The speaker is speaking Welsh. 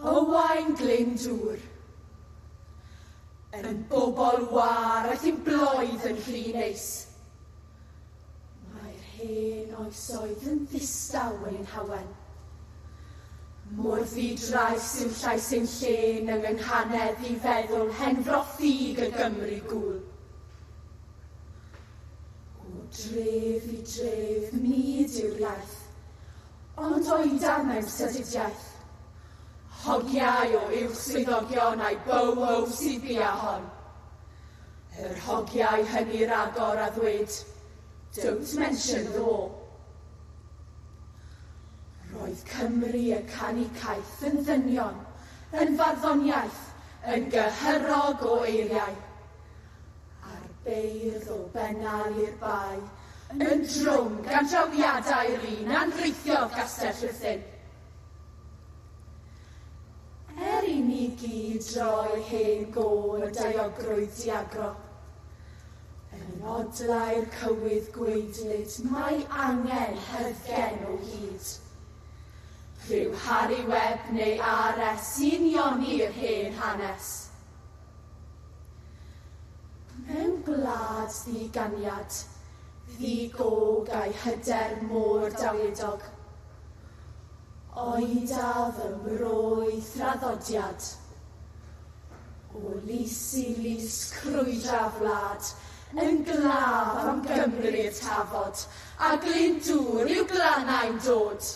Owain Glyndŵr. Yn bobl war ac yn bloedd yn rhy neis. Mae'r hen oesoedd yn ddistaw yn ein hawen. Mor ddidraeth sy'n llais ein llen yng nghanedd i feddwl henfrothig y Gymru gŵl. O dref i dref myd yw'r iaith, ond oedran mewn sydidiaeth. Hogiau o uwch swyddogion a'i bow sydd bia hon. Yr hogiau hynny'r agor a ddwyd, don't mention ddo. Roedd Cymru y canu caeth yn ddynion, yn farddoniaeth, yn gyhyrog o eiriau. A'r beirdd o bennal i'r bai, yn drwm gan drawiadau'r un anrheithiodd Gastell Rhuthun. I ni gyd droi hen gôn y diogrwydd diagro. Yn odlau'r cywydd gweidlyd, mae angen hyddgen o hyd. Rhyw Harry Webb neu Ares sy'n ioni'r hen hanes. Mewn gwlad ddiganiad, ddigog a'i hyder môr dawlidog. Oedaf ymroi thraddodiad. O lys i lys crwydra wlad, yn glaf am Gymru'r tafod, a Glyndŵr i'w glannau'n dod.